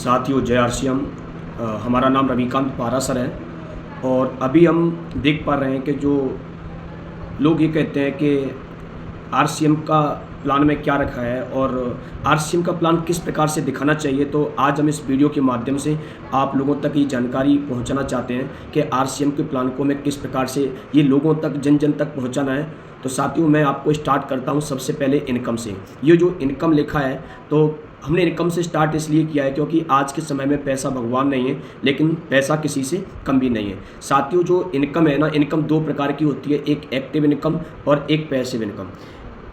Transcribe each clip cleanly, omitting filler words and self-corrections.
साथियों जय आरसीएम। हमारा नाम रविकांत पारा सर है और अभी हम देख पा रहे हैं कि जो लोग ये कहते हैं कि आरसीएम का प्लान में क्या रखा है और आरसीएम का प्लान किस प्रकार से दिखाना चाहिए। तो आज हम इस वीडियो के माध्यम से आप लोगों तक ये जानकारी पहुंचाना चाहते हैं कि आरसीएम के प्लान को मैं किस प्रकार से ये लोगों तक जन जन तक पहुंचाना है। तो साथियों मैं आपको स्टार्ट करता हूं सबसे पहले इनकम से। ये जो इनकम लिखा है तो हमने इनकम से स्टार्ट इसलिए किया है क्योंकि आज के समय में पैसा भगवान नहीं है, लेकिन पैसा किसी से कम भी नहीं है। साथियों जो इनकम है ना, इनकम दो प्रकार की होती है, एक एक्टिव इनकम और एक पैसिव इनकम।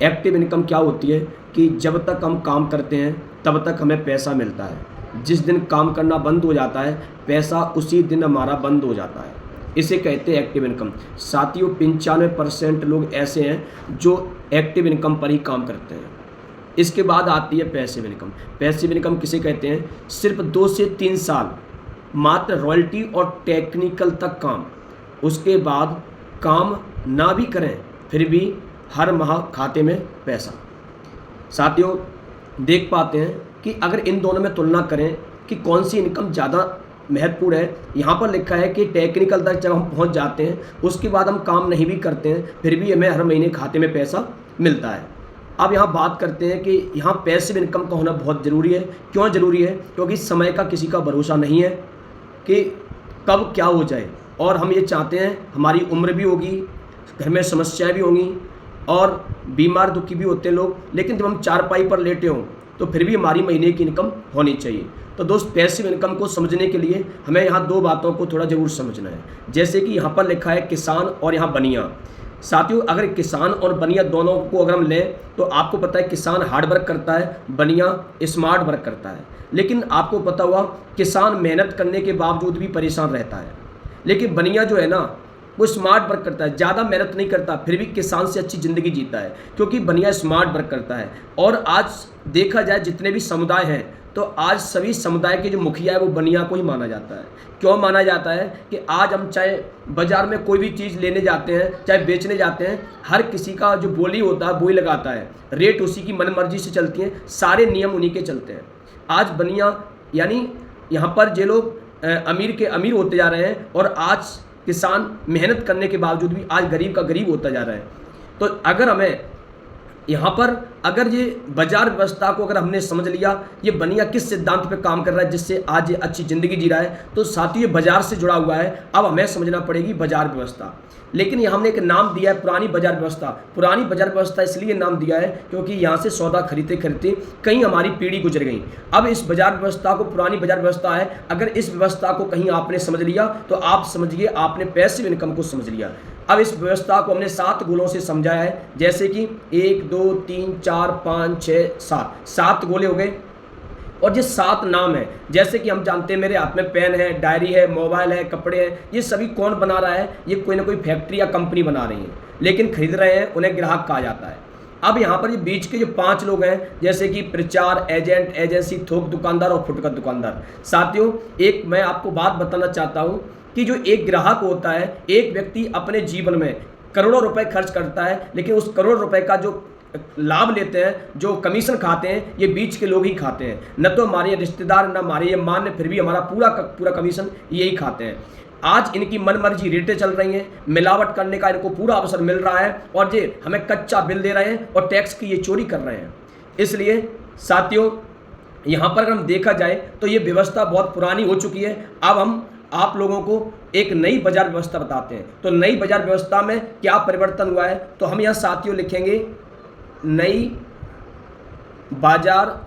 एक्टिव इनकम क्या होती है कि जब तक हम काम करते हैं तब तक हमें पैसा मिलता है। जिस दिन काम करना बंद हो जाता है पैसा उसी दिन हमारा बंद हो जाता है। इसे कहते हैं एक्टिव इनकम। साथियों 95% लोग ऐसे हैं जो एक्टिव इनकम पर ही काम करते हैं। इसके बाद आती है पैसिव इनकम। पैसिव इनकम किसे कहते हैं? सिर्फ 2 से 3 साल मात्र रॉयल्टी और टेक्निकल तक काम, उसके बाद काम ना भी करें फिर भी हर माह खाते में पैसा। साथियों देख पाते हैं कि अगर इन दोनों में तुलना करें कि कौन सी इनकम ज़्यादा महत्वपूर्ण है। यहाँ पर लिखा है कि टेक्निकल तक जब हम पहुँच जाते हैं उसके बाद हम काम नहीं भी करते हैं फिर भी हमें हर महीने खाते में पैसा मिलता है। अब यहाँ बात करते हैं कि यहाँ पैसिव इनकम का होना बहुत ज़रूरी है। क्यों ज़रूरी है? क्योंकि समय का किसी का भरोसा नहीं है कि कब क्या हो जाए, और हम ये चाहते हैं हमारी उम्र भी होगी, घर में समस्याएं भी होंगी और बीमार दुखी भी होते हैं लोग, लेकिन जब हम चारपाई पर लेटे हों तो फिर भी हमारी महीने की इनकम होनी चाहिए। तो दोस्त पैसिव इनकम को समझने के लिए हमें यहाँ 2 बातों को थोड़ा ज़रूर समझना है। जैसे कि यहाँ पर लिखा है किसान और यहाँ बनिया। साथियों अगर किसान और बनिया दोनों को अगर हम लें तो आपको पता है किसान हार्ड वर्क करता है, बनिया स्मार्ट वर्क करता है। लेकिन आपको पता हुआ किसान मेहनत करने के बावजूद भी परेशान रहता है, लेकिन बनिया जो है ना वो स्मार्ट वर्क करता है, ज़्यादा मेहनत नहीं करता फिर भी किसान से अच्छी ज़िंदगी जीता है क्योंकि बनिया स्मार्ट वर्क करता है। और आज देखा जाए जितने भी समुदाय हैं तो आज सभी समुदाय के जो मुखिया है वो बनिया को ही माना जाता है। क्यों माना जाता है कि आज हम चाहे बाज़ार में कोई भी चीज़ लेने जाते हैं चाहे बेचने जाते हैं, हर किसी का जो बोली होता है वही लगाता है, रेट उसी की मनमर्जी से चलती है, सारे नियम उन्हीं के चलते हैं। आज बनिया यानी यहाँ पर जो लोग अमीर के अमीर होते जा रहे हैं और आज किसान मेहनत करने के बावजूद भी आज गरीब का गरीब होता जा रहा है। तो अगर हमें यहाँ पर अगर ये बाजार व्यवस्था को अगर हमने समझ लिया ये बनिया किस सिद्धांत पे काम कर रहा है जिससे आज ये अच्छी ज़िंदगी जी रहा है, तो साथियों ये बाजार से जुड़ा हुआ है। अब हमें समझना पड़ेगी बाजार व्यवस्था। लेकिन यहाँ हमने एक नाम दिया है पुरानी बाजार व्यवस्था। पुरानी बाजार व्यवस्था इसलिए नाम दिया है क्योंकि यहाँ से सौदा खरीदते खरीदते कहीं हमारी पीढ़ी गुजर गई। अब इस बाजार व्यवस्था को पुरानी बाजार व्यवस्था है, अगर इस व्यवस्था को कहीं आपने समझ लिया तो आप समझिए आपने पैसिव इनकम को समझ लिया। अब इस व्यवस्था को हमने 7 गोलों से समझाया है, जैसे कि 1 2 3 4 5 6 7 गोले हो गए और ये 7 नाम है। जैसे कि हम जानते हैं मेरे हाथ में पेन है, डायरी है, मोबाइल है, कपड़े हैं, ये सभी कौन बना रहा है? ये कोई ना कोई फैक्ट्री या कंपनी बना रही है, लेकिन खरीद रहे हैं उन्हें ग्राहक कहा जाता है। अब यहाँ पर ये बीच के जो 5 लोग हैं जैसे कि प्रचार, एजेंट, एजेंसी, थोक दुकानदार और फुटकर दुकानदार। साथियों एक मैं आपको बात बताना चाहता हूँ कि जो एक ग्राहक होता है, एक व्यक्ति अपने जीवन में करोड़ों रुपए खर्च करता है, लेकिन उस करोड़ रुपए का जो लाभ लेते हैं, जो कमीशन खाते हैं, ये बीच के लोग ही खाते हैं। न तो हमारे रिश्तेदार न हमारे ये मान्य, फिर भी हमारा पूरा कमीशन यही खाते हैं। आज इनकी मनमर्जी रेटें चल रही हैं, मिलावट करने का इनको पूरा अवसर मिल रहा है और ये हमें कच्चा बिल दे रहे हैं और टैक्स की ये चोरी कर रहे हैं। इसलिए साथियों यहाँ पर अगर हम देखा जाए तो ये व्यवस्था बहुत पुरानी हो चुकी है। अब हम आप लोगों को एक नई बाजार व्यवस्था बताते हैं। तो नई बाजार व्यवस्था में क्या परिवर्तन हुआ है, तो हम यहाँ साथियों लिखेंगे नई बाजार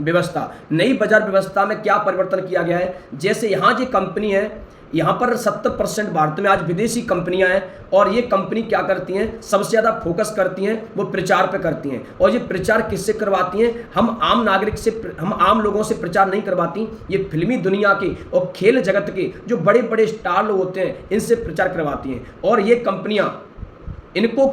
व्यवस्था। नई बाजार व्यवस्था में क्या परिवर्तन किया गया है? जैसे यहाँ जो कंपनी है यहाँ पर 70% भारत में आज विदेशी कंपनियां हैं और ये कंपनी क्या करती हैं? सबसे ज़्यादा फोकस करती हैं वो प्रचार पे करती हैं। और ये प्रचार किससे करवाती हैं? हम आम नागरिक से, हम आम लोगों से प्रचार नहीं करवाती, ये फिल्मी दुनिया के और खेल जगत के जो बड़े बड़े स्टार लोग होते हैं इनसे प्रचार करवाती हैं। और ये कंपनियाँ इनको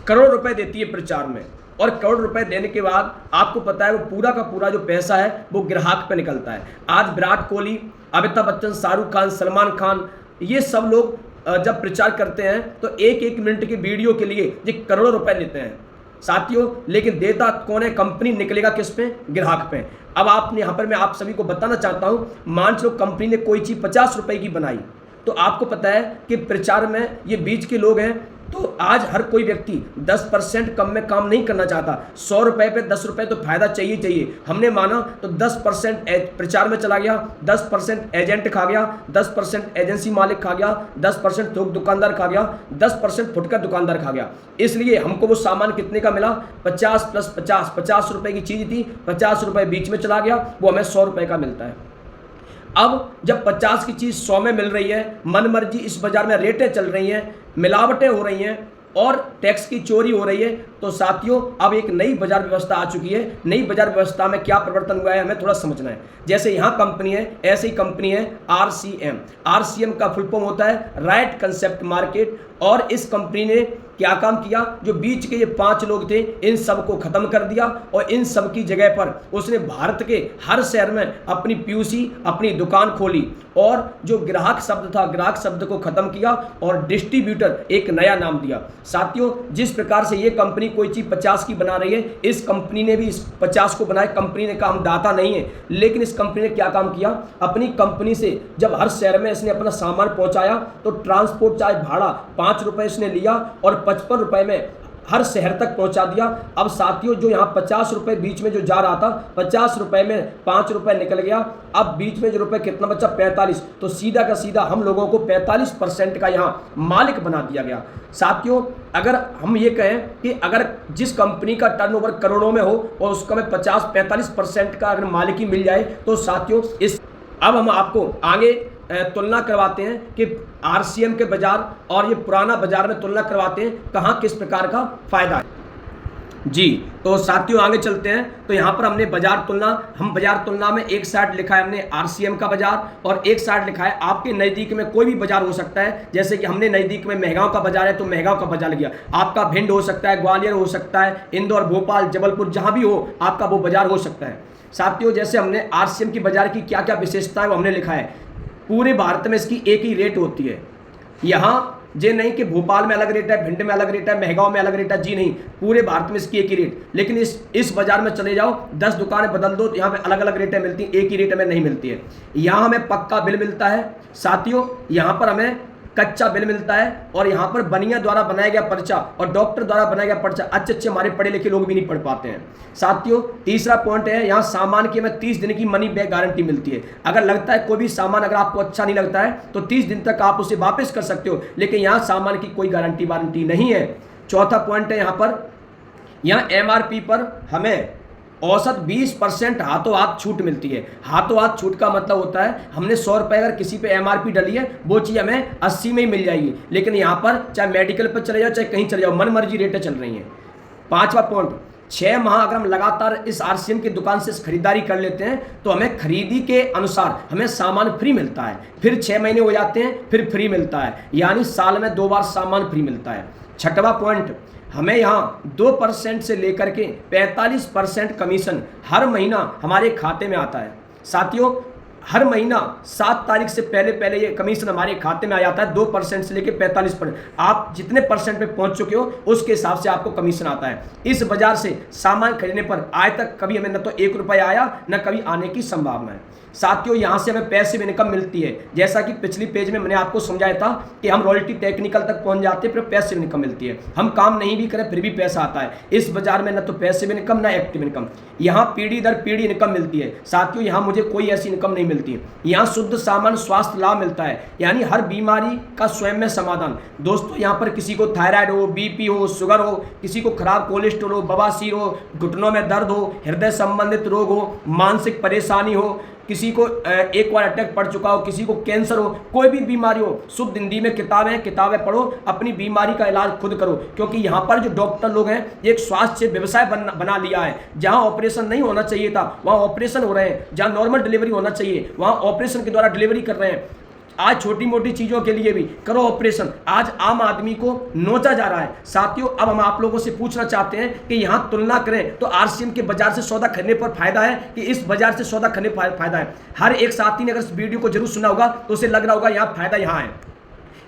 करोड़ रुपए देती है प्रचार में, और करोड़ रुपए देने के बाद आपको पता है वो पूरा का पूरा जो पैसा है वो ग्राहक पे निकलता है। आज विराट कोहली, अमिताभ बच्चन, शाहरुख खान, सलमान खान, ये सब लोग जब प्रचार करते हैं तो 1-1 मिनट की वीडियो के लिए ये करोड़ों रुपए लेते हैं। साथियों, लेकिन देता कौन है? कंपनी निकलेगा किस पे? ग्राहक पे। अब आप यहाँ पर मैं आप सभी को बताना चाहता हूँ, मान लो कंपनी ने कोई चीज़ 50 रुपए की बनाई, तो आपको पता है कि प्रचार में ये बीच के लोग हैं, तो आज हर कोई व्यक्ति 10% कम में काम नहीं करना चाहता। 100 रुपए पे 10 रुपए तो फायदा चाहिए चाहिए। हमने माना तो 10% प्रचार में चला गया, 10% एजेंट खा गया, 10% एजेंसी मालिक खा गया, 10% थोक दुकानदार खा गया, 10% फुटकर दुकानदार खा गया। इसलिए हमको वो सामान कितने का मिला? 50 + 50, 50 रुपए की चीज़ थी, 50 रुपए बीच में चला गया, वो हमें 100 रुपए का मिलता है। अब जब 50 की चीज़ 100 में मिल रही है, मनमर्जी इस बाजार में रेटें चल रही हैं, मिलावटें हो रही हैं और टैक्स की चोरी हो रही है, तो साथियों अब एक नई बाजार व्यवस्था आ चुकी है। नई बाजार व्यवस्था में क्या परिवर्तन हुआ है हमें थोड़ा समझना है। जैसे यहाँ कंपनी है, ऐसे ही कंपनी है RCM। RCM का फुल फॉर्म होता है राइट कंसेप्ट मार्केट। और इस कंपनी ने क्या काम किया? जो बीच के ये 5 लोग थे, इन सब को खत्म कर दिया और इन सब की जगह पर उसने भारत के हर शहर में अपनी POC, अपनी दुकान खोली और जो ग्राहक शब्द था, ग्राहक शब्द को खत्म किया और डिस्ट्रीब्यूटर एक नया नाम दिया। साथियों, जिस प्रकार से ये कंपनी कोई चीज़ 50 की बना रही है, इस कंपनी ने भी इस 50 को बनाया। कंपनी ने काम दाता नहीं है, लेकिन इस कंपनी ने क्या काम किया? अपनी कंपनी से जब हर शहर में इसने अपना सामान पहुंचाया, तो ट्रांसपोर्ट चार्ज भाड़ा 5 रुपए इसने लिया और 55 रुपए में हर शहर तक पहुंचा दिया। अब साथियों, जो यहाँ 50 रुपए बीच में जो जा रहा था, 50 रुपए में 5 रुपए निकल गया। अब बीच में जो रुपए कितना बचा? 45। तो सीधा का सीधा हम लोगों को 45% का यहाँ मालिक बना दिया गया। साथियों, अगर हम ये कहें कि अगर जिस कंपनी का टर्नओवर करोड़ों में हो और उसका में 50-45% का अगर मालिकी मिल जाए, तो साथियों अब हम आपको आगे तुलना करवाते हैं कि RCM के बाजार और ये पुराना बाजार में तुलना करवाते हैं, कहाँ किस प्रकार का फायदा है जी। तो साथियों आगे चलते हैं। तो यहाँ पर हमने बाजार तुलना, हम बाजार तुलना में एक साइड लिखा है हमने RCM का बाजार और एक साइड लिखा है आपके नज़दीक में कोई भी बाजार हो सकता है। जैसे कि हमने नज़दीक में मेहगांव का बाजार है, तो मेहगांव का बाजार लिया। आपका भिंड हो सकता है, ग्वालियर हो सकता है, इंदौर, भोपाल, जबलपुर, जहाँ भी हो आपका वो बाजार हो सकता है। साथियों, जैसे हमने RCM की बाजार की क्या क्या विशेषता है वो हमने लिखा है। पूरे भारत में इसकी एक ही रेट होती है। यहाँ जे नहीं कि भोपाल में अलग रेट है, भिंड में अलग रेट है, मेहगांव में अलग रेट है, जी नहीं, पूरे भारत में इसकी एक ही रेट। लेकिन इस बाजार में चले जाओ, 10 दुकानें बदल दो, तो यहाँ पे अलग अलग रेटें मिलती हैं, एक ही रेट हमें नहीं मिलती है। यहाँ हमें पक्का बिल मिलता है साथियों, यहाँ पर हमें कच्चा बिल मिलता है और यहाँ पर बनिया द्वारा बनाया गया पर्चा और डॉक्टर द्वारा बनाया गया पर्चा। अच्छे हमारे पढ़े लिखे लोग भी नहीं पढ़ पाते हैं। साथियों, तीसरा पॉइंट है, यहाँ सामान की हमें 30 दिन की मनी बैक गारंटी मिलती है। अगर लगता है कोई भी सामान अगर आपको अच्छा नहीं लगता है, तो 30 दिन तक आप उसे वापस कर सकते हो, लेकिन यहाँ सामान की कोई गारंटी वारंटी नहीं है। चौथा पॉइंट है, यहाँ MRP पर हमें औसत 20% हाथों हाथ छूट मिलती है। हाथों हाथ छूट का मतलब होता है हमने 100 रुपये अगर किसी पे MRP डली है, वो चीज़ हमें 80 में ही मिल जाएगी। लेकिन यहाँ पर चाहे मेडिकल पर चले जाओ, चाहे कहीं चले जाओ, मन मर्जी रेटें चल रही हैं। पांचवा पॉइंट, 6 माह अगर हम लगातार इस RCM की दुकान से खरीदारी कर लेते हैं, तो हमें खरीदी के अनुसार हमें सामान फ्री मिलता है। फिर 6 महीने हो जाते हैं, फिर फ्री मिलता है, यानी साल में 2 बार सामान फ्री मिलता है। छठवां पॉइंट, हमें यहाँ 2% से लेकर के 45% कमीशन हर महीना हमारे खाते में आता है। साथियों, हर महीना 7 तारीख से पहले ये कमीशन हमारे खाते में आ जाता है। 2% से लेकर 45%, आप जितने परसेंट पे पहुंच चुके हो उसके हिसाब से आपको कमीशन आता है। इस बाजार से सामान खरीदने पर आज तक कभी हमें न तो 1 रुपया आया, न कभी आने की संभावना है। साथियों, यहाँ से हमें पैसिव इनकम मिलती है। जैसा कि पिछली पेज में मैंने आपको समझाया था कि हम रॉयल्टी टेक्निकल तक पहुँच जाते हैं, फिर पैसिव इनकम मिलती है। हम काम नहीं भी करें फिर भी पैसा आता है। इस बाजार में न तो पैसिव इनकम न एक्टिव इनकम, यहाँ पीढ़ी दर पीढ़ी इनकम मिलती है। साथियों, यहाँ मुझे कोई ऐसी इनकम नहीं मिलती। यहाँ शुद्ध सामान्य स्वास्थ्य लाभ मिलता है, यानी हर बीमारी का स्वयं में समाधान। दोस्तों, यहाँ पर किसी को थायराइड हो, BP हो, शुगर हो, किसी को खराब कोलेस्ट्रॉल हो, बवासीर हो, घुटनों में दर्द हो, हृदय संबंधित रोग हो, मानसिक परेशानी हो, किसी को एक बार अटैक पड़ चुका हो, किसी को कैंसर हो, कोई भी बीमारी हो, शुद्ध हिंदी में किताबें पढ़ो, अपनी बीमारी का इलाज खुद करो। क्योंकि यहाँ पर जो डॉक्टर लोग हैं, एक स्वास्थ्य व्यवसाय बना लिया है। जहाँ ऑपरेशन नहीं होना चाहिए था वहाँ ऑपरेशन हो रहे हैं, जहाँ नॉर्मल डिलीवरी होना चाहिए वहाँ ऑपरेशन के द्वारा डिलीवरी कर रहे हैं। आज छोटी मोटी चीज़ों के लिए भी करो ऑपरेशन। आज आम आदमी को नोचा जा रहा है। साथियों, अब हम आप लोगों से पूछना चाहते हैं कि यहाँ तुलना करें तो RCM के बाजार से सौदा खरीदने पर फायदा है कि इस बाजार से सौदा खरीदने पर फायदा है। हर एक साथी ने अगर इस वीडियो को जरूर सुना होगा तो उसे लग रहा होगा यहाँ फायदा यहाँ है।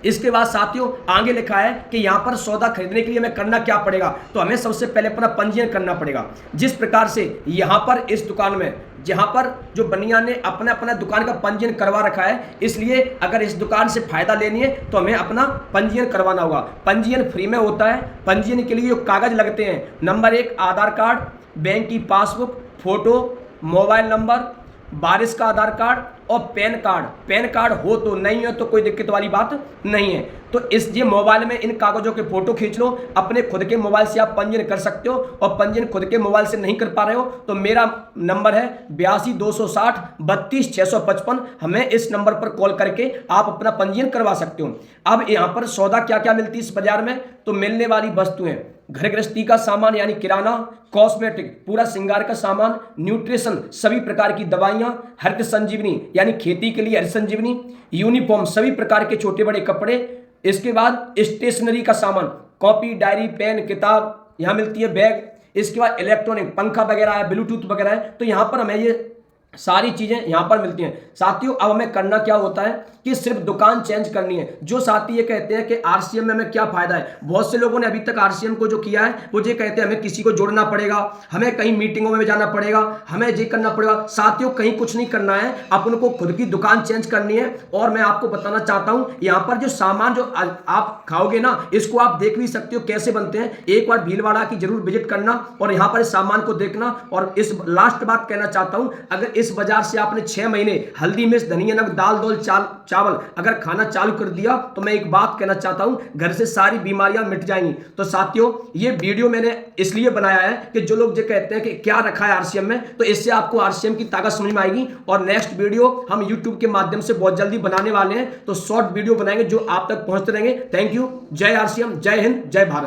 इसके बाद साथियों आगे लिखा है कि यहाँ पर सौदा खरीदने के लिए हमें करना क्या पड़ेगा, तो हमें सबसे पहले अपना पंजीयन करना पड़ेगा। जिस प्रकार से यहाँ पर इस दुकान में जहाँ पर जो बनिया ने अपना अपना दुकान का पंजीयन करवा रखा है, इसलिए अगर इस दुकान से फायदा लेनी है तो हमें अपना पंजीयन करवाना होगा। पंजीयन फ्री में होता है। पंजीयन के लिए जो कागज लगते हैं, नंबर 1 आधार कार्ड, बैंक की पासबुक, फोटो, मोबाइल नंबर, बारिश का आधार कार्ड और पैन कार्ड। पैन कार्ड हो तो, नहीं हो तो कोई दिक्कत वाली बात नहीं है। तो इस ये मोबाइल में इन कागजों के फोटो खींच लो, अपने खुद के मोबाइल से आप पंजीयन कर सकते हो। और पंजीयन खुद के मोबाइल से नहीं कर पा रहे हो तो मेरा नंबर है 82 260 32 655। हमें इस नंबर पर कॉल करके आप अपना पंजीयन करवा सकते हो। अब यहाँ पर सौदा क्या क्या मिलती है इस बाजार में, तो मिलने वाली वस्तुएं घर गृहस्थी का सामान यानी किराना, कॉस्मेटिक पूरा श्रृंगार का सामान, न्यूट्रिशन सभी प्रकार की दवाइयां, हरित संजीवनी यानी खेती के लिए हरित संजीवनी, यूनिफॉर्म सभी प्रकार के छोटे बड़े कपड़े, इसके बाद स्टेशनरी का सामान, कॉपी, डायरी, पेन, किताब यहाँ मिलती है, बैग, इसके बाद इलेक्ट्रॉनिक पंखा वगैरह है, ब्लूटूथ वगैरह है, तो यहाँ पर हमें ये सारी चीजें यहाँ पर मिलती हैं। साथियों अब हमें करना क्या होता है कि सिर्फ दुकान चेंज करनी है। जो साथी ये कहते हैं कि आरसीएम में हमें क्या फायदा है, बहुत से लोगों ने अभी तक आरसीएम को जो किया है वो ये कहते हैं हमें किसी को जोड़ना पड़ेगा, हमें कहीं मीटिंगों में जाना पड़ेगा, हमें ये करना पड़ेगा। साथियों कहीं कुछ नहीं करना है, अपन को खुद की दुकान चेंज करनी है। और मैं आपको बताना चाहता हूं यहाँ पर जो सामान जो आप खाओगे ना, इसको आप देख भी सकते हो कैसे बनते हैं। एक बार भीलवाड़ा की जरूर विजिट करना और यहाँ पर इस सामान को देखना। और इस लास्ट बात कहना चाहता हूं, अगर इस बाजार से आपने 6 महीने हल्दी मिर्च धनिया नमक दाल दौल चावल अगर खाना चालू कर दिया तो मैं एक बात कहना चाहता हूं, घर से सारी बीमारियां मिट जाएंगी। तो साथियों ये वीडियो मैंने इसलिए बनाया है कि जो लोग ये कहते हैं कि क्या रखा है आरसीएम में, तो इससे आपको आरसीएम की ताकत समझ में आएगी। और नेक्स्ट वीडियो हम यूट्यूब के माध्यम से बहुत जल्दी बनाने वाले हैं, तो शॉर्ट वीडियो बनाएंगे जो आप तक पहुंचते रहेंगे। Thank you. जय आरसीएम, जय हिंद, जय भारत।